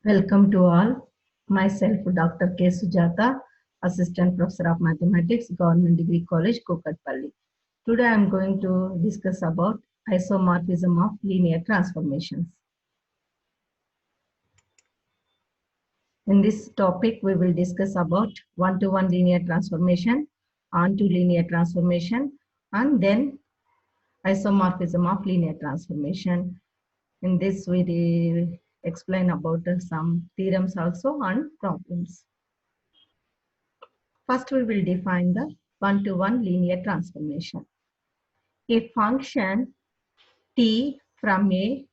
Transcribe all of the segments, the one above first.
Welcome to all. Myself, Dr. K. Sujata, Assistant Professor of Mathematics, Government Degree College, Kukatpalli. Today I am going to discuss about isomorphism of linear transformations. In this topic, we will discuss about one-to-one linear transformation, onto linear transformation, and then isomorphism of linear transformation. In this, we explain about some theorems also and problems. First, we will define the one-to-one linear transformation. A function t from a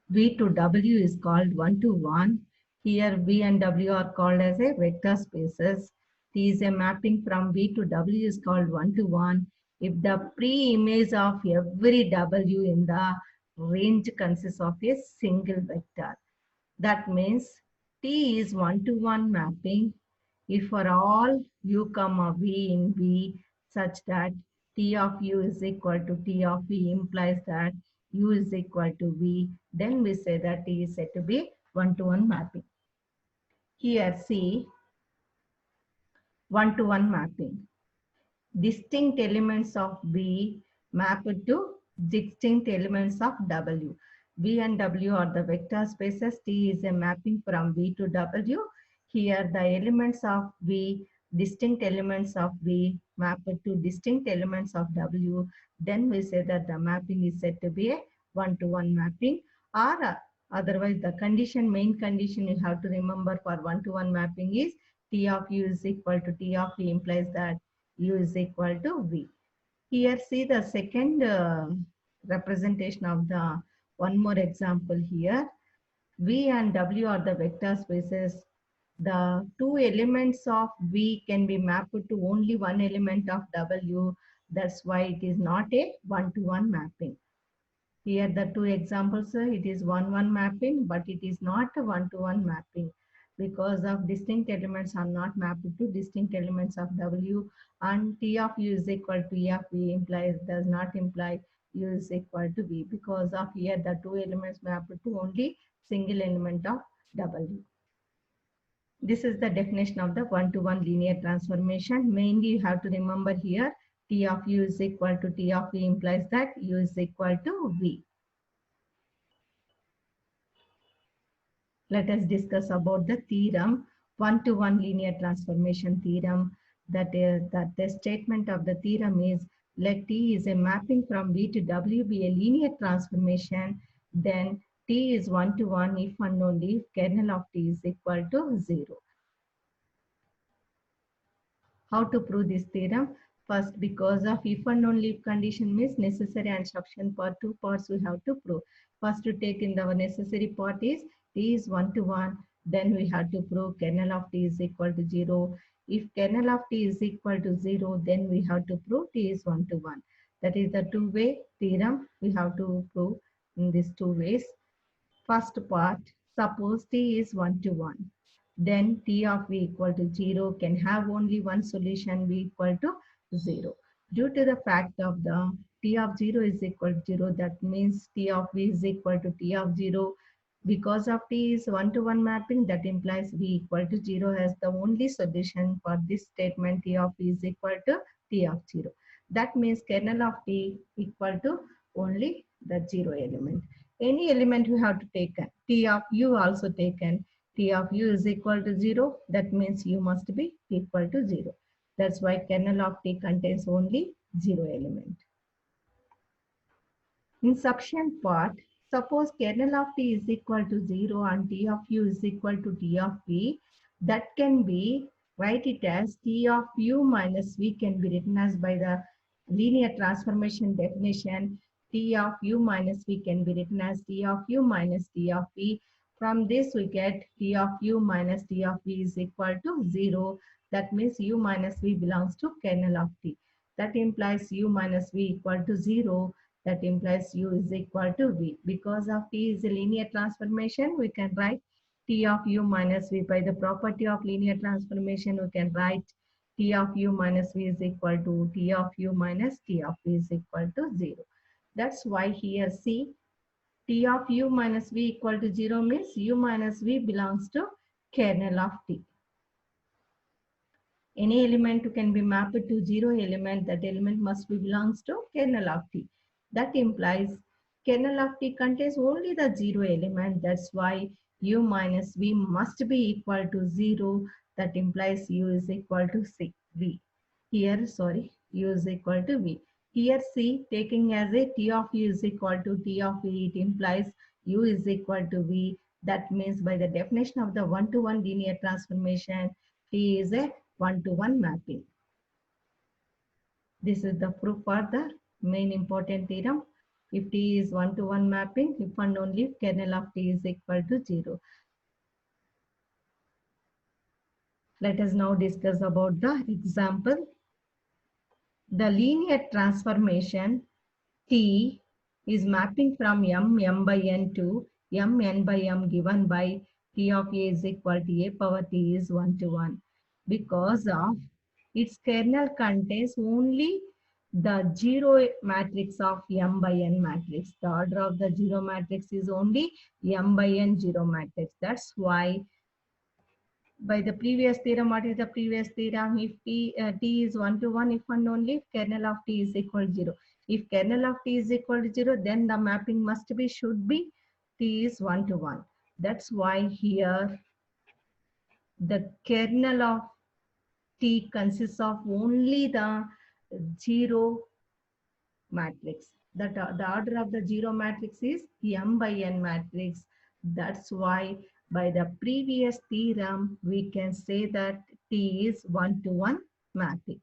v to w is called one-to-one. Here, v and w are called as a vector spaces. T is a mapping from v to w is called one-to-one. If the pre-image of every w in the range consists of a single vector, that means T is one-to-one mapping if for all u comma v in V such that T of u is equal to T of v implies that u is equal to v, then we say that T is said to be one-to-one mapping. Here see one-to-one mapping. Distinct elements of V mapped to distinct elements of W. V and W are the vector spaces. T is a mapping from V to W. Here the elements of V, distinct elements of V mapped to distinct elements of W. Then we say that the mapping is said to be a one-to-one mapping, or otherwise the condition, main condition you have to remember for one-to-one mapping is T of U is equal to T of V implies that U is equal to V. Here see the second representation of the one more example here. V and W are the vector spaces. The two elements of V can be mapped to only one element of W. That's why it is not a one-to-one mapping. Here the two examples, it is one-one mapping, but it is not a one-to-one mapping because of distinct elements are not mapped to distinct elements of W, and T of U is equal to E of V implies does not imply U is equal to V because of here the two elements mapped to only single element of W. This is the definition of the one-to-one linear transformation. Mainly you have to remember here T of U is equal to T of V implies that U is equal to V. Let us discuss about the theorem, one-to-one linear transformation theorem. That the statement of the theorem is, let T is a mapping from V to W be a linear transformation, then T is one-to-one if and only if kernel of T is equal to 0. How to prove this theorem? First, because of if and only if condition means necessary and instruction part, two parts we have to prove. First to take in the necessary part is T is one-to-one. Then we have to prove kernel of T is equal to 0. If kernel of T is equal to 0, then we have to prove T is one-to-one. That is the two-way theorem we have to prove in these two ways. First part, suppose T is one-to-one. Then T of V equal to 0 can have only one solution, V equal to 0. Due to the fact of the T of 0 is equal to 0, that means T of V is equal to T of 0. Because of T is one-to-one mapping, that implies V equal to 0 as the only solution for this statement T of V is equal to T of 0. That means kernel of T equal to only the 0 element. Any element you have to take, T of U also taken. T of U is equal to 0. That means U must be equal to 0. That's why kernel of T contains only 0 element. In subsequent part, suppose kernel of T is equal to 0 and T of U is equal to T of V. That can be, write it as T of U minus V can be written as by the linear transformation definition. T of U minus V can be written as T of U minus T of V. From this we get T of U minus T of V is equal to 0. That means U minus V belongs to kernel of T. That implies U minus V equal to 0. That implies U is equal to V. Because of T is a linear transformation, we can write T of U minus V. By the property of linear transformation, we can write T of U minus V is equal to T of U minus T of V is equal to 0. That's why here see T of u minus v equal to 0 means u minus v belongs to kernel of T. Any element can be mapped to 0 element, that element must be belongs to kernel of T. That implies kernel of T contains only the 0 element. That's why u minus v must be equal to 0. That implies u is equal to v. Here, sorry, u is equal to v. Here C taking as a T of u is equal to T of v, it implies u is equal to v. That means by the definition of the one-to-one linear transformation, T is a one-to-one mapping. This is the proof for the main important theorem. If T is one-to-one mapping, if and only if kernel of T is equal to 0. Let us now discuss about the example. The linear transformation T is mapping from m by n to n by m given by T of A is equal to A power T is 1 to 1. Because of its kernel contains only the 0 matrix of m by n matrix. The order of the 0 matrix is only m by n 0 matrix. That's why by the previous theorem, what is the previous theorem? If T is 1 to 1, if and only if kernel of T is equal to 0. If kernel of T is equal to 0, then the mapping should be T is 1 to 1. That's why here the kernel of T consists of only the 0 matrix. The order of the 0 matrix is m by n matrix. That's why by the previous theorem, we can say that T is 1 to 1 mapping.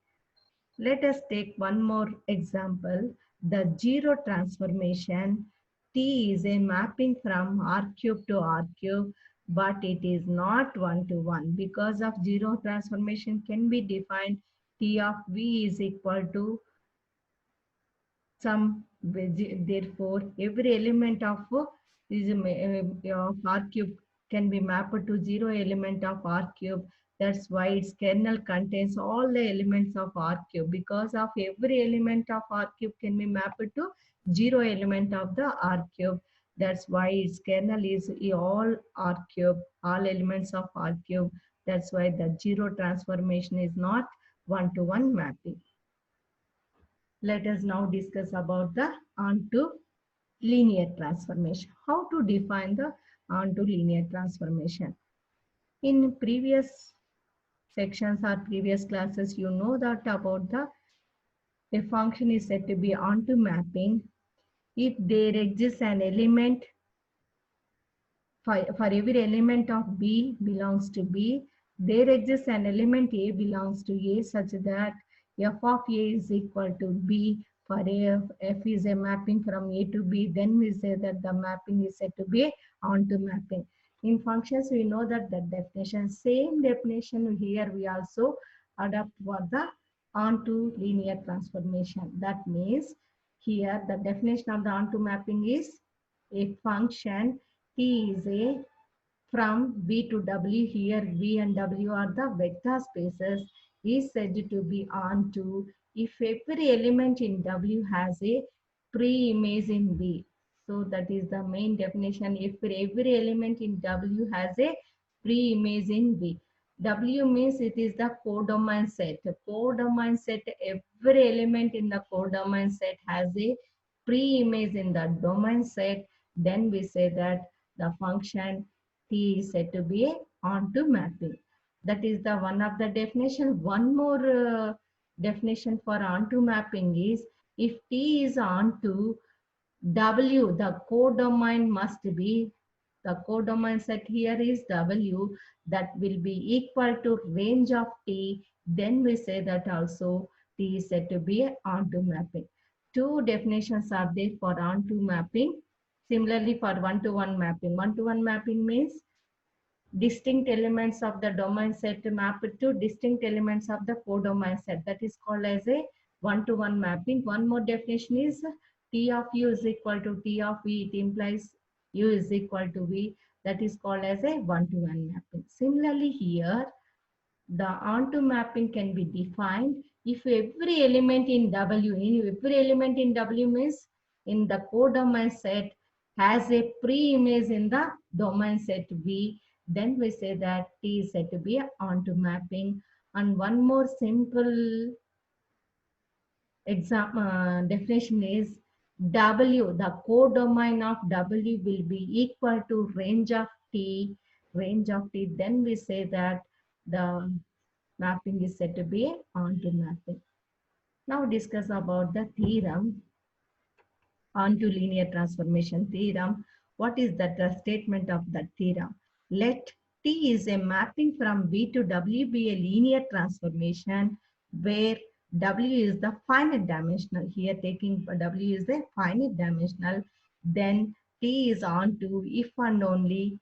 Let us take one more example. The 0 transformation. T is a mapping from R cube to R cube, but it is not 1 to 1. Because of 0 transformation can be defined T of V is equal to some, therefore every element of R cube can be mapped to 0 element of R cube. That's why its kernel contains all the elements of R cube. Because of every element of R cube can be mapped to 0 element of the R cube. That's why its kernel is all R cube, all elements of R cube. That's why the 0 transformation is not 1 to 1 mapping. Let us now discuss about the onto linear transformation. How to define the onto linear transformation? In previous sections or previous classes, you know that about a function is said to be onto mapping if there exists an element for every element of B belongs to B, there exists an element A belongs to A such that f of A is equal to B. For A, f is a mapping from A to B, then we say that the mapping is said to be onto mapping. In functions, we know that the definition, same definition here we also adopt for the onto linear transformation. That means here the definition of the onto mapping is a function T is a from V to W. Here V and W are the vector spaces, is said to be onto if every element in W has a pre-image in V. So that is the main definition. If every element in W has a pre-image in V. W means it is the codomain set. Codomain set, every element in the codomain set has a pre-image in the domain set. Then we say that the function T is said to be onto mapping. That is the one of the definition. One more definition for onto mapping is if T is onto W, the codomain must be, the codomain set here is W, that will be equal to range of T. Then we say that also T is said to be onto mapping. Two definitions are there for onto mapping. Similarly for one-to-one mapping. One-to-one mapping means distinct elements of the domain set mapped to distinct elements of the codomain set. That is called as a one-to-one mapping. One more definition is T of U is equal to T of V. It implies U is equal to V. That is called as a one-to-one mapping. Similarly here, the onto mapping can be defined if every element in W, every element in W means in the codomain set has a pre-image in the domain set V, then we say that T is said to be onto mapping. And one more simple definition is W, the codomain of W will be equal to range of T, then we say that the mapping is said to be onto mapping. Now discuss about the theorem, onto linear transformation theorem. What is that the statement of that theorem? Let T is a mapping from V to W be a linear transformation where W is the finite dimensional. Here taking W is the finite dimensional. Then T is onto if and only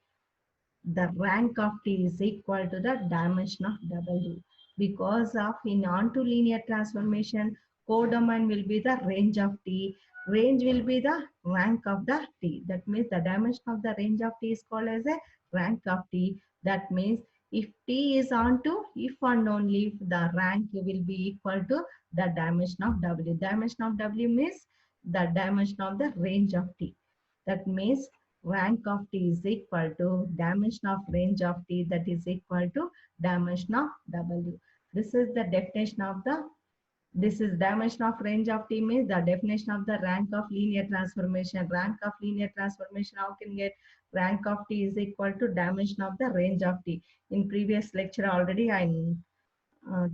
the rank of T is equal to the dimension of W. Because of in onto linear transformation, codomain will be the range of T. Range will be the rank of the T. That means the dimension of the range of T is called as a rank of T. That means if T is onto, if and only if the rank will be equal to the dimension of W. Dimension of W means the dimension of the range of T. That means rank of T is equal to dimension of range of T, that is equal to dimension of W. This is the definition of the, this is dimension of range of T means the definition of the rank of linear transformation. Rank of linear transformation, how can get rank of T is equal to dimension of the range of T. In previous lecture already I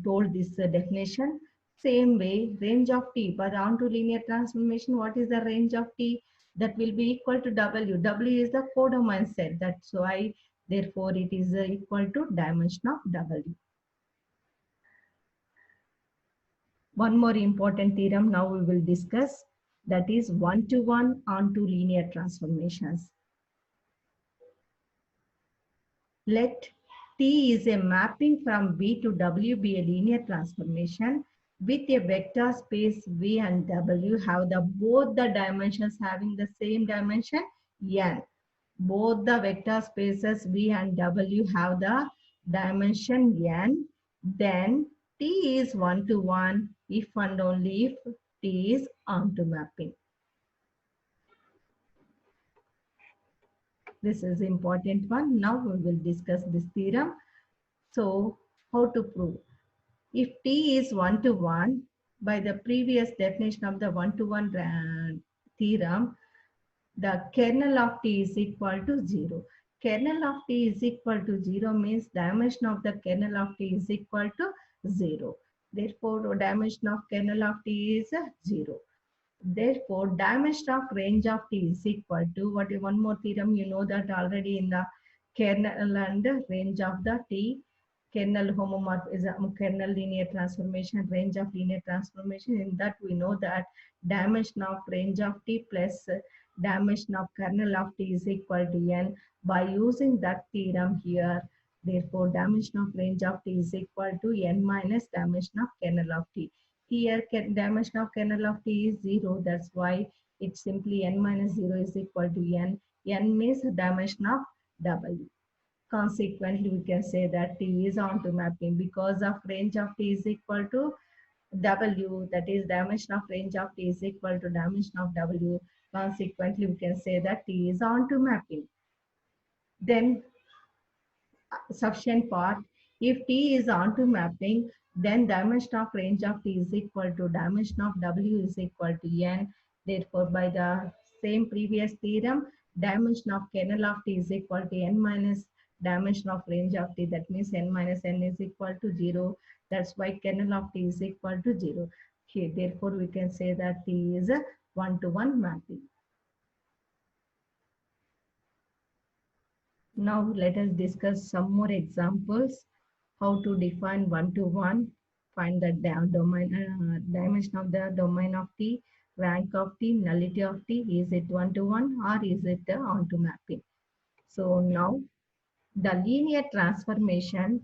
told this definition. Same way, range of T, but onto linear transformation, what is the range of T? That will be equal to W. W is the codomain set. That's why, therefore, it is equal to dimension of W. One more important theorem now we will discuss, that is one-to-one onto linear transformations. Let T is a mapping from V to W be a linear transformation with a vector space V and W have the both the dimensions having the same dimension n. Both the vector spaces V and W have the dimension n. Then T is one-to-one if and only if T is onto mapping. This is important one. Now we will discuss this theorem. So how to prove? If T is one-to-one, by the previous definition of the one-to-one theorem, the kernel of T is equal to 0. Kernel of T is equal to 0 means dimension of the kernel of T is equal to 0. Therefore, dimension of kernel of T is 0. Therefore, dimension of range of T is equal to, what is one more theorem, you know that already in the kernel and range of the T, kernel homomorphism, kernel linear transformation, range of linear transformation. In that we know that dimension of range of T plus dimension of kernel of T is equal to n. By using that theorem here, therefore dimension of range of T is equal to n minus dimension of kernel of T. Here dimension of kernel of T is 0. That's why it's simply n minus 0 is equal to n. N means dimension of W. Consequently, we can say that T is onto mapping because of range of T is equal to W, that is dimension of range of T is equal to dimension of W. Consequently, we can say that T is onto mapping. Then sufficient part, if T is onto mapping, then dimension of range of T is equal to dimension of W is equal to n. Therefore, by the same previous theorem, dimension of kernel of T is equal to n minus dimension of range of T. That means n minus n is equal to 0. That's why kernel of T is equal to 0. Here, therefore, we can say that T is a one-to-one mapping. Now let us discuss some more examples. How to define one-to-one, find the domain, dimension of the domain of T, rank of T, nullity of T. Is it one-to-one or is it onto mapping? So now the linear transformation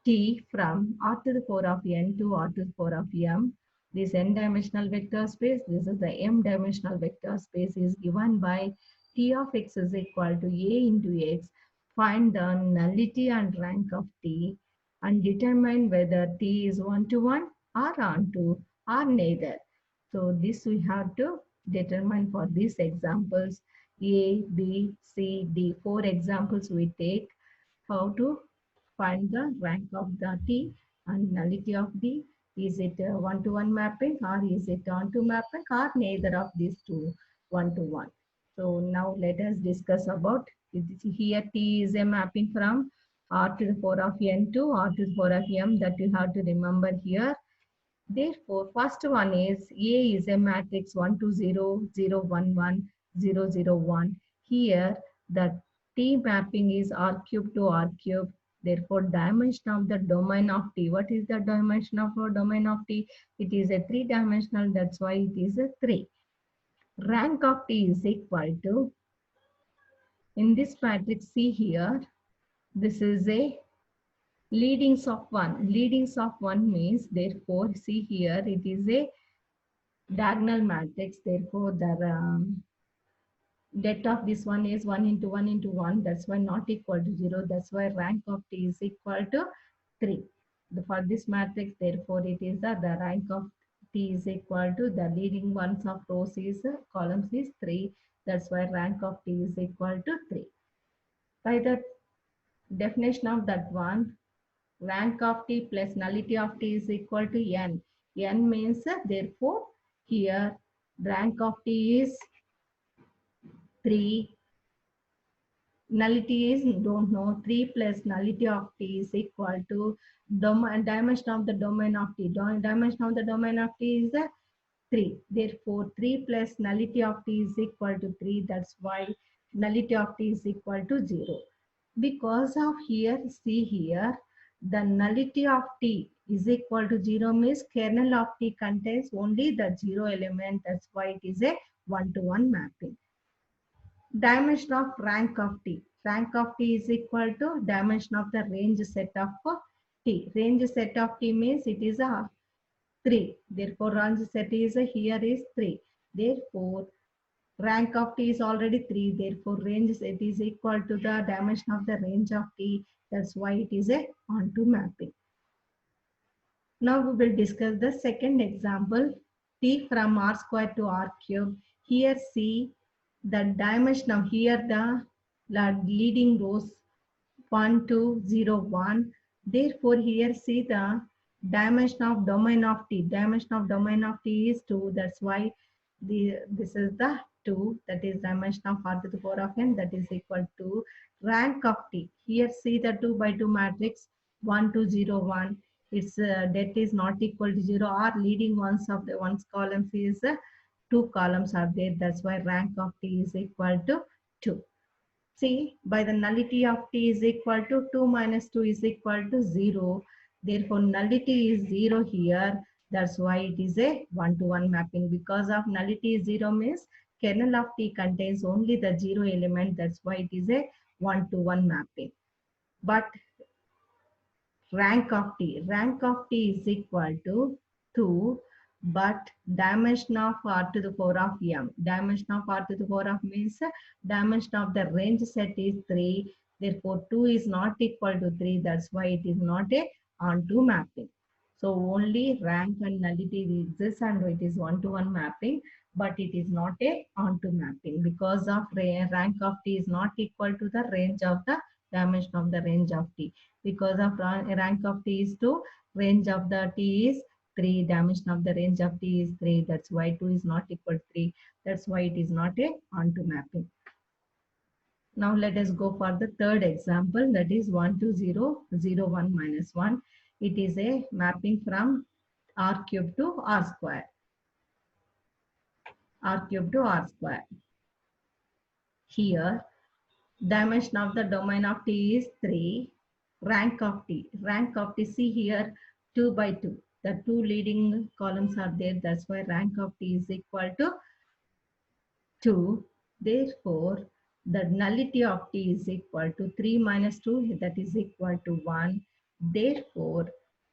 T from R to the power of n to R to the power of m. This n-dimensional vector space, this is the m-dimensional vector space, is given by T of x is equal to A into x. Find the nullity and rank of T and determine whether T is one-to-one or onto or neither. So this we have to determine for these examples. A, B, C, D. 4 examples we take. How to find the rank of the T and nullity of D. Is it a one-to-one mapping, or is it onto mapping, or neither of these two, one-to-one? So now let us discuss about it. Here T is a mapping from R to the power of N to R to the power of M, that you have to remember here. Therefore, first one is A is a matrix 1 to 0, 0, 1, 1, 0, 0, 1. Here, the T mapping is R cube to R cube. Therefore, dimension of the domain of T. What is the dimension of a domain of T? It is a three-dimensional. That's why it is a 3. Rank of T is equal to, in this matrix, see here, this is a leadings of 1. Leadings of 1 means, therefore, see here, it is a diagonal matrix. Therefore, the det of this one is 1 into 1 into 1. That's why not equal to 0. That's why rank of T is equal to 3. For this matrix, therefore, it is the rank of T is equal to the leading ones of rows is columns is 3. That's why rank of T is equal to 3. By the definition of that one, rank of T plus nullity of T is equal to N. N means, therefore, here rank of T is 3. Nullity is, don't know, 3 plus nullity of T is equal to dimension of the domain of T. Dimension of the domain of T is 3. Therefore, 3 plus nullity of T is equal to 3. That's why nullity of T is equal to 0. Because of here, see here, the nullity of T is equal to 0 means kernel of T contains only the 0 element. That's why it is a one-to-one mapping. Dimension of rank of T. Rank of T is equal to dimension of the range set of T. Range set of T means it is a 3. Therefore, range set is here is 3. Therefore, rank of T is already 3. Therefore, range set is equal to the dimension of the range of T. That's why it is a onto mapping. Now we will discuss the second example, T from R square to R cube. Here see the dimension of here the leading rows 1, 2, 0, 1. Therefore, here see the dimension of domain of T. Dimension of domain of T is 2. That's why this is the 2. That is dimension of R to the power of N. That is equal to rank of T. Here see the 2 by 2 matrix 1, 2, 0, 1. Its det is not equal to 0, or leading ones of the ones columns is 2 columns are there. That's why rank of T is equal to 2. See, by the nullity of T is equal to 2 minus 2 is equal to 0. Therefore, nullity is 0 here. That's why it is a one-to-one mapping. Because of nullity is 0 means kernel of T contains only the 0 element. That's why it is a one-to-one mapping. But rank of T. Rank of T is equal to 2, but dimension of R to the power of M. Dimension of R to the power of means dimension of the range set is 3. Therefore, 2 is not equal to 3. That's why it is not a onto mapping. So only rank and nullity exists and it is one-to-one mapping, but it is not a onto mapping because of rank of T is not equal to the range of the dimension of the range of T. Because of rank of T is 2, range of the T is 3, dimension of the range of T is 3. That's why 2 is not equal to 3. That's why it is not a onto mapping. Now let us go for the third example, that is 1 to 0, 0, 1 minus 1. It is a mapping from R cube to R square. R cube to R square. Here, dimension of the domain of T is 3. Rank of T. Rank of T, see here 2 by 2. The 2 leading columns are there. That's why rank of T is equal to 2. Therefore, the nullity of T is equal to 3 minus 2. That is equal to 1. Therefore,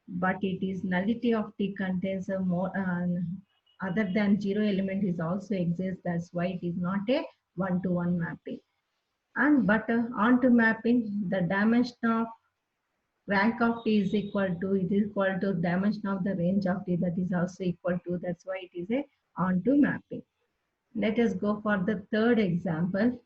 but it is nullity of T contains a more other than 0 element is also exists. That's why it is not a one-to-one mapping. And but onto mapping, the dimension of rank of T is equal to, it is equal to dimension of the range of T, that is also equal to. That's why it is a onto mapping. Let us go for the third example.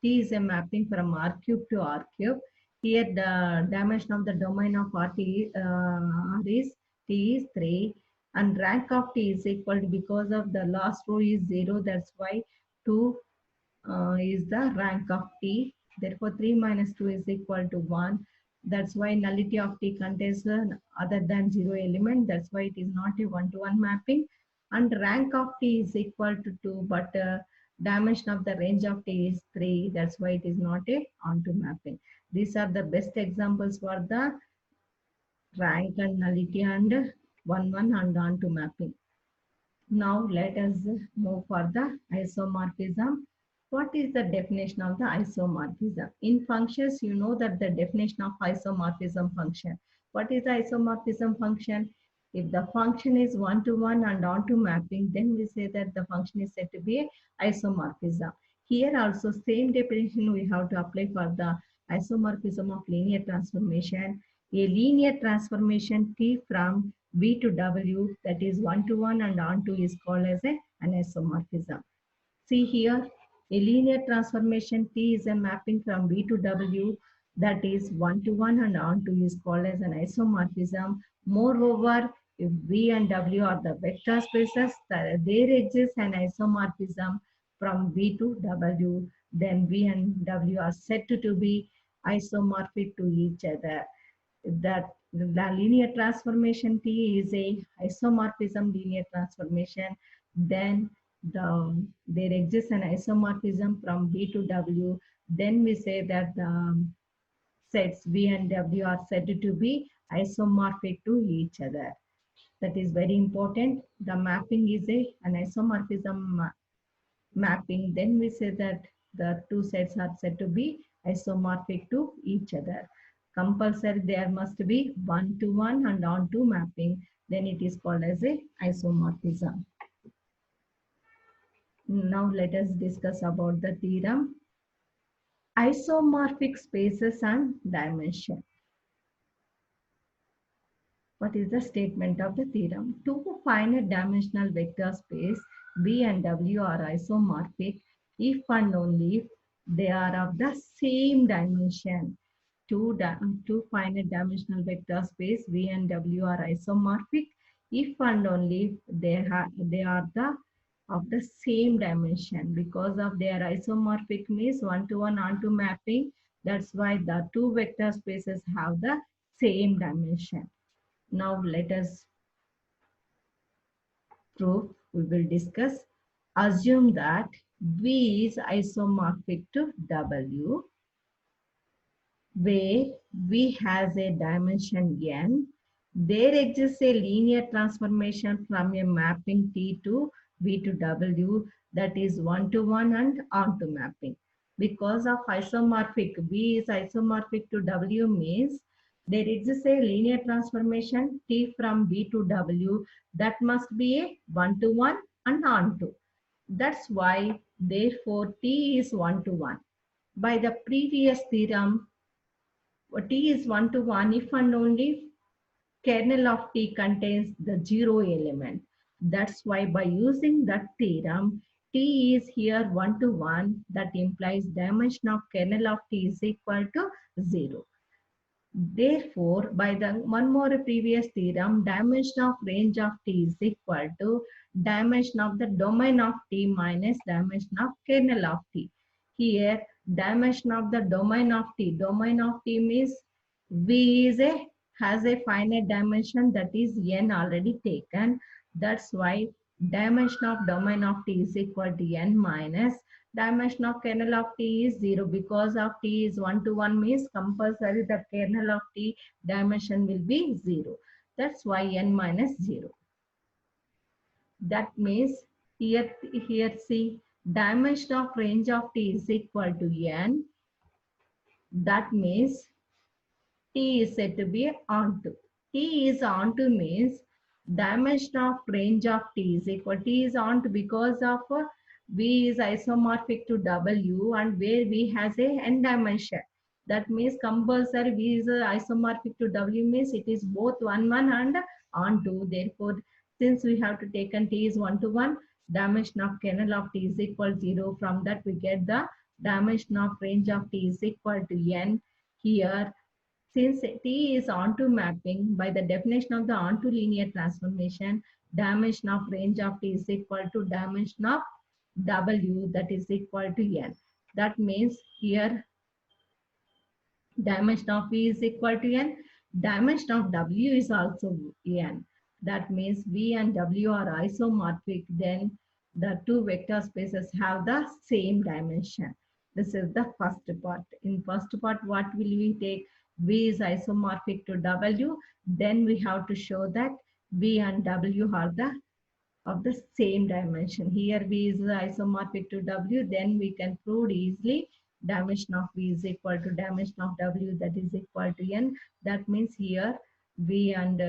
T is a mapping from R cube to R cube. Here the dimension of the domain of R is T is 3 and rank of T is equal to, because of the last row is 0, that's why 2 is the rank of T. Therefore 3 minus 2 is equal to 1. That's why nullity of T contains other than 0 element. That's why it is not a one-to-one mapping. And rank of T is equal to 2, but dimension of the range of T is 3. That's why it is not a onto mapping. These are the best examples for the rank and nullity and one and onto mapping. Now let us move for the isomorphism. What is the definition of the isomorphism? In functions, you know that the definition of isomorphism function. What is the isomorphism function? If the function is one-to-one and onto mapping, then we say that the function is said to be isomorphism. Here also same definition we have to apply for the isomorphism of linear transformation. A linear transformation T from V to W, that is one-to-one and onto, is called as an isomorphism. See here, a linear transformation T is a mapping from V to W, that is one-to-one and onto, is called as an isomorphism. Moreover, if V and W are the vector spaces, there exists an isomorphism from V to W, then V and W are said to be isomorphic to each other. That the linear transformation T is a isomorphism linear transformation, then there exists an isomorphism from V to W, then we say that the sets V and W are said to be isomorphic to each other. That is very important. The mapping is an isomorphism mapping, then we say that the two sets are said to be isomorphic to each other. Compulsory there must be one-to-one and onto mapping, then it is called as a isomorphism. Now let us discuss about the theorem. Isomorphic spaces and dimension. What is the statement of the theorem? Two finite dimensional vector space V and W are isomorphic if and only if they are of the same dimension. Two finite dimensional vector space V and W are isomorphic if and only if they are of the same dimension. Because of their isomorphic means one-to-one onto mapping, that's why the two vector spaces have the same dimension. Now let us prove, we will discuss. Assume that V is isomorphic to W, where V has a dimension n. There exists a linear transformation from a mapping T to V to W, that is one-to-one and onto mapping. Because of isomorphic, V is isomorphic to W means there exists a linear transformation T from V to W that must be a one-to-one and onto. That's why, therefore, T is one-to-one. By the previous theorem, T is one-to-one if and only kernel of T contains the 0 element. That's why by using that theorem, T is here one-to-one. That implies dimension of kernel of T is equal to 0. Therefore, by the one more previous theorem, dimension of range of T is equal to dimension of the domain of T minus dimension of kernel of T. Here, dimension of the domain of T means V has a finite dimension, that is n already taken. That's why dimension of domain of T is equal to n minus dimension of kernel of T is 0. Because of T is one-to-one means compulsory the kernel of T dimension will be 0. That's why n minus 0. That means here see, dimension of range of T is equal to n. That means T is said to be onto. T is onto means dimension of range of T is equal. T is onto because of V is isomorphic to W and where V has a n dimension. That means compulsory V is isomorphic to W means it is both 1, 1 and onto. Therefore, since we have to take T is 1-to-1, dimension of kernel of T is equal to 0. From that we get the dimension of range of T is equal to n. Here, since T is onto mapping, by the definition of the onto linear transformation, dimension of range of T is equal to dimension of W, that is equal to n. That means here dimension of V is equal to n. Dimension of W is also n. That means V and W are isomorphic. Then the two vector spaces have the same dimension. This is the first part. In first part, what will we take? V is isomorphic to W. Then we have to show that V and W are the of the same dimension. Here V is isomorphic to W, then we can prove easily dimension of V is equal to dimension of W, that is equal to n. That means here V and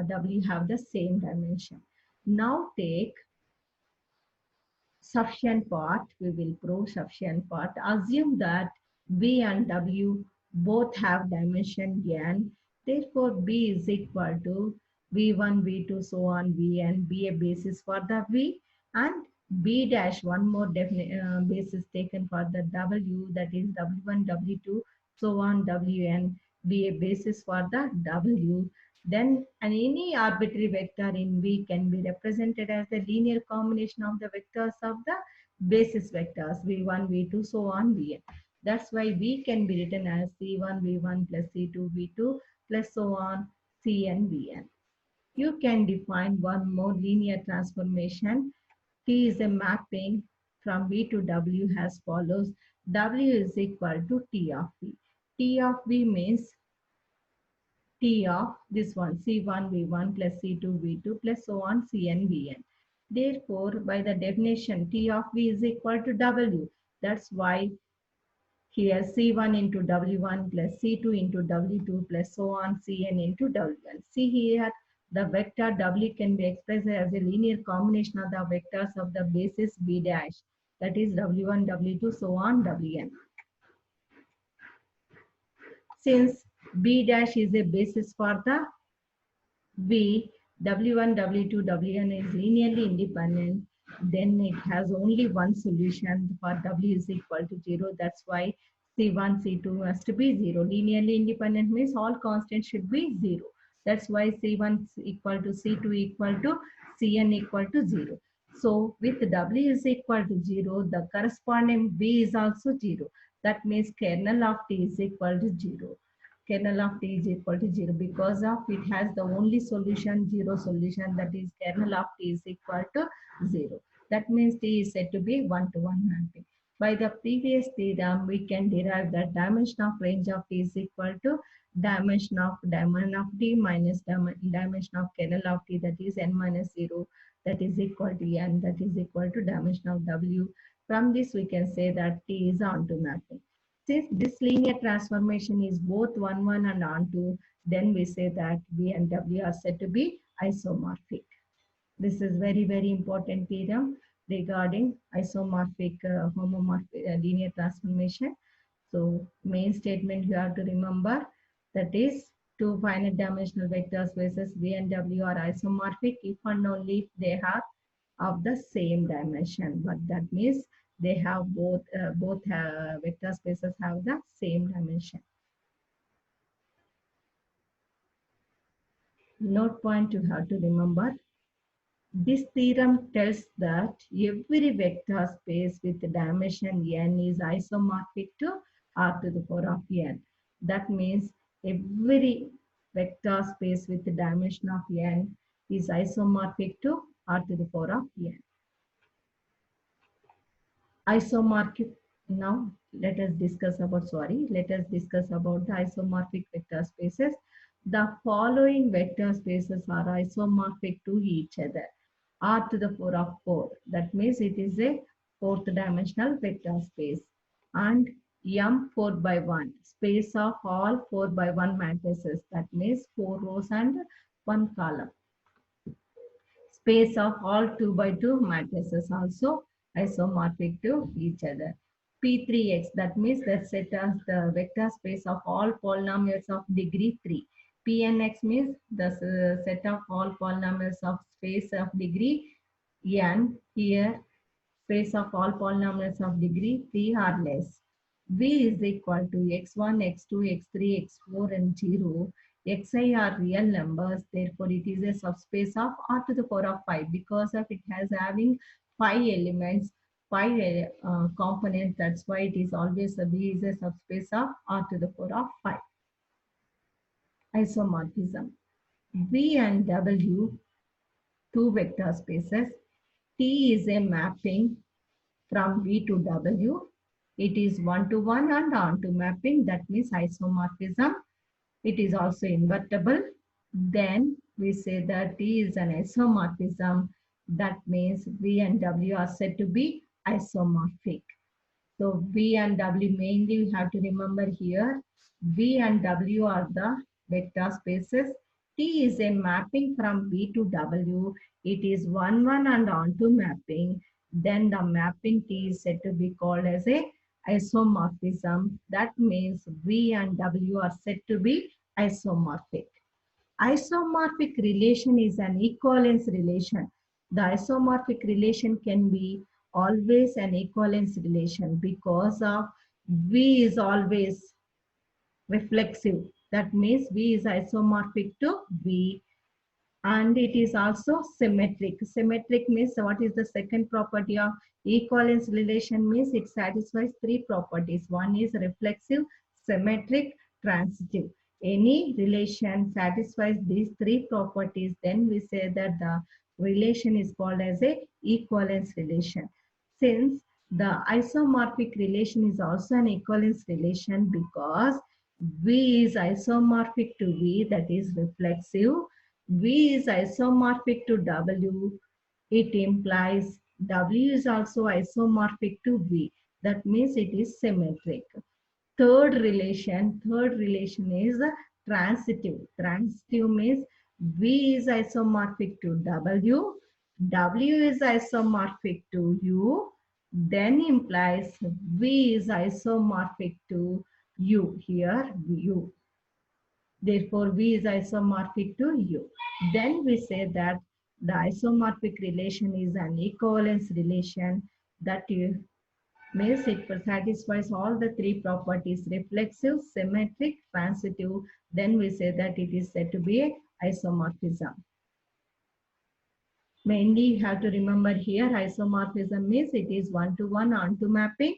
W have the same dimension. Now take sufficient part, we will prove sufficient part. Assume that V and W both have dimension n. Therefore, B is equal to V1, V2, so on, Vn, be a basis for the V, and B dash, one more basis taken for the W, that is W1, W2, so on, Wn, be a basis for the W. Then any arbitrary vector in V can be represented as the linear combination of the vectors of the basis vectors V1, V2, so on, Vn. That's why V can be written as C1, V1 plus C2, V2 plus so on, Cn, Vn. You can define one more linear transformation. T is a mapping from V to W as follows. W is equal to T of V. T of V means T of this one C1 V1 plus C2 V2 plus so on Cn Vn. Therefore, by the definition, T of V is equal to W. That's why here C1 into W1 plus C2 into W2 plus so on Cn into W1. See here, the vector W can be expressed as a linear combination of the vectors of the basis B dash, that is W1, W2, so on Wn. Since B dash is a basis for the V, W1, W2, Wn is linearly independent, then it has only one solution for W is equal to 0. That's why C1, C2 has to be 0. Linearly independent means all constants should be 0. That's why C1 equal to C2 equal to Cn equal to 0. So with W is equal to 0, the corresponding V is also 0. That means kernel of T is equal to 0. Kernel of T is equal to 0 because of it has the only solution, 0 solution, that is kernel of T is equal to 0. That means T is said to be 1-to-1 mapping. By the previous theorem, we can derive that dimension of range of T is equal to dimension of T minus dimension of kernel of T, that is n minus 0, that is equal to n, that is equal to dimension of W. From this, we can say that T is onto mapping. Since this linear transformation is both 1, 1 and onto, then we say that V and W are said to be isomorphic. This is very, very important theorem regarding isomorphic homomorphic linear transformation. So main statement you have to remember, that is two finite dimensional vector spaces V and W are isomorphic if and only if they have of the same dimension. But that means they have both vector spaces have the same dimension. Note point you have to remember. This theorem tells that every vector space with dimension n is isomorphic to R to the power of n. That means every vector space with dimension of n is isomorphic to R to the power of n. Isomorphic. Now let us discuss about the isomorphic vector spaces. The following vector spaces are isomorphic to each other. R to the power of 4. That means it is a fourth dimensional vector space. And M 4 by 1, space of all 4 by 1 matrices. That means 4 rows and 1 column. Space of all 2 by 2 matrices also isomorphic to each other. P3x, that means the set of the vector space of all polynomials of degree 3. Pnx means the set of all polynomials of space of degree n Here, space of all polynomials of degree 3 or less. V is equal to x1, x2, x3, x4 and 0. Xi are real numbers, therefore it is a subspace of R to the power of 5 because of it has having 5 elements, 5 components. That's why it is always a V is a subspace of R to the power of 5. Isomorphism. V and W, two vector spaces. T is a mapping from V to W. It is one-to-one and onto mapping. That means isomorphism. It is also invertible. Then we say that T is an isomorphism. That means V and W are said to be isomorphic. So V and W mainly you have to remember here. V and W are the vector spaces. T is a mapping from V to W. It is one and onto mapping. Then the mapping T is said to be called as a isomorphism. That means V and W are said to be isomorphic. Isomorphic relation is an equivalence relation. The isomorphic relation can be always an equivalence relation because of V is always reflexive. That means V is isomorphic to V, and it is also symmetric. Symmetric means what is the second property of equivalence relation? Means it satisfies three properties. One is reflexive, symmetric, transitive. Any relation satisfies these three properties, then we say that the relation is called as a equivalence relation. Since the isomorphic relation is also an equivalence relation because V is isomorphic to V, that is reflexive. V is isomorphic to W. It implies W is also isomorphic to V. That means it is symmetric. Third relation is transitive. Transitive means V is isomorphic to W. W is isomorphic to U. Then implies V is isomorphic to U. Here U. Therefore, V is isomorphic to U. Then we say that the isomorphic relation is an equivalence relation that means it satisfies all the three properties: reflexive, symmetric, transitive. Then we say that it is said to be a isomorphism. Mainly you have to remember here isomorphism means it is one-to-one onto mapping.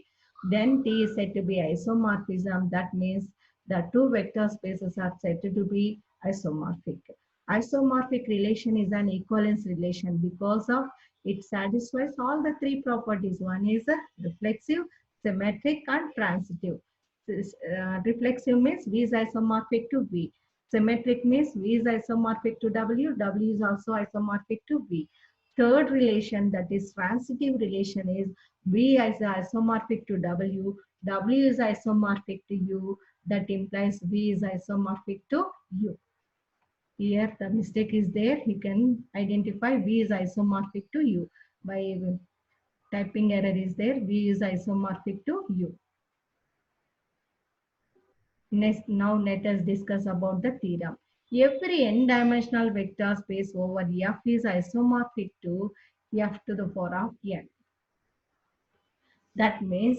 Then T is said to be isomorphism. That means the two vector spaces are said to be isomorphic. Isomorphic relation is an equivalence relation because of it satisfies all the three properties. One is reflexive, symmetric and transitive. Reflexive means V is isomorphic to V. Symmetric means V is isomorphic to W. W is also isomorphic to V. Third relation, that is transitive relation, is V is isomorphic to W. W is isomorphic to U. That implies V is isomorphic to U. Here the mistake is there. You can identify V is isomorphic to U. By typing error is there. V is isomorphic to U. Next, now let us discuss about the theorem. Every n-dimensional vector space over F is isomorphic to F to the power of n. That means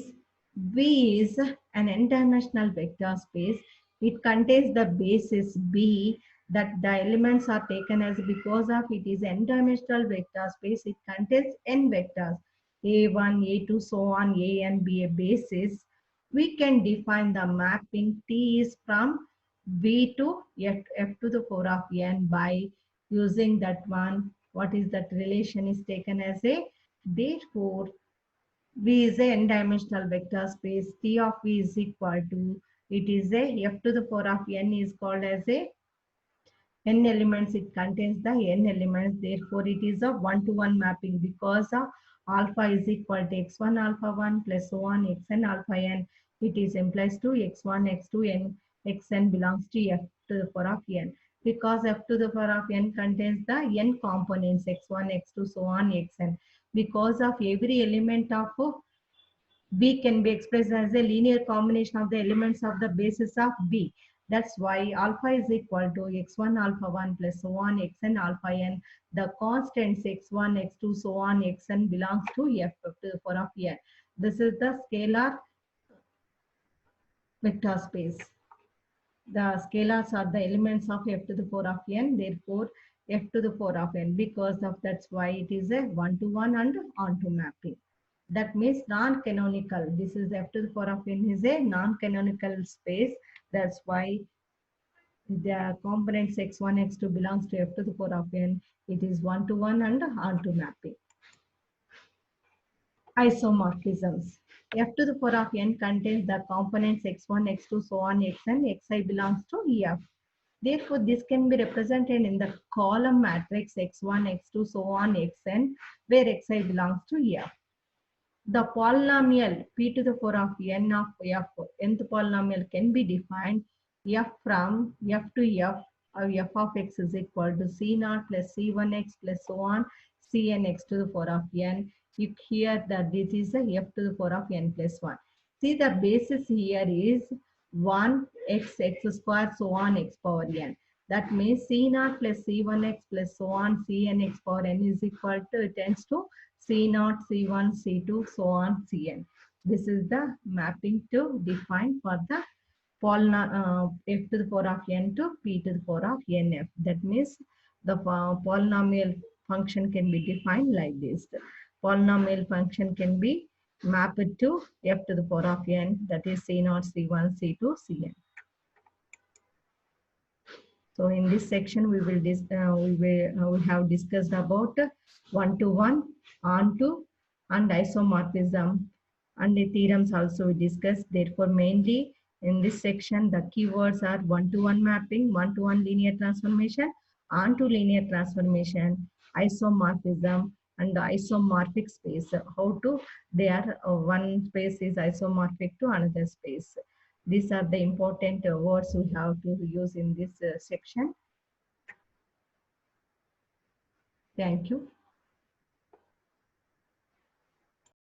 V is an n-dimensional vector space. It contains the basis B that the elements are taken as because of it is n-dimensional vector space. It contains n vectors, A1, A2, so on, A and B a basis. We can define the mapping T is from V to F to the power of n by using that one. What is that relation is taken as a, therefore V is a n-dimensional vector space. T of V is equal to, it is a F to the power of n is called as a n elements. It contains the n elements. Therefore, it is a one-to-one mapping because alpha is equal to x1 alpha 1 plus so on xn alpha n. It is implies to x1, x2, n, xn belongs to F to the power of n. Because F to the power of n contains the n components x1, x2, so on xn. Because of every element of B can be expressed as a linear combination of the elements of the basis of B. That's why alpha is equal to x1 alpha 1 plus so on xn alpha n. The constants x1, x2, so on xn belongs to f to the power of n. This is the scalar vector space. The scalars are the elements of f to the power of n. Therefore, f to the power of n. Because of that's why it is a one-to-one and onto mapping. That means non-canonical. This is f to the power of n is a non-canonical space. That's why the components x1, x2 belongs to f to the power of n. It is one-to-one and onto mapping. Isomorphisms. F to the power of n contains the components x1, x2, so on, xn, xi belongs to f. Therefore, this can be represented in the column matrix x1, x2, so on, xn, where xi belongs to f. The polynomial p to the power of n of f, nth polynomial can be defined f from f to f, f of x is equal to c0 plus c1x plus so on cnx to the power of n. You hear that this is a f to the power of n plus 1. See, the basis here is 1 x square so on x power n. That means c0 plus c1x plus so on cnx power n is equal to, it tends to C0, C1, C2, so on, Cn. This is the mapping to define for the f to the power of n to p to the power of nf. That means the polynomial function can be defined like this. Polynomial function can be mapped to f to the power of n, that is C0, C1, C2, Cn. So in this section, we have discussed about one-to-one, onto, and isomorphism, and the theorems also we discussed. Therefore, mainly in this section, the keywords are one-to-one mapping, one-to-one linear transformation, onto linear transformation, isomorphism, and the isomorphic space. How to they are one space is isomorphic to another space. These are the important words we have to use in this section. Thank you.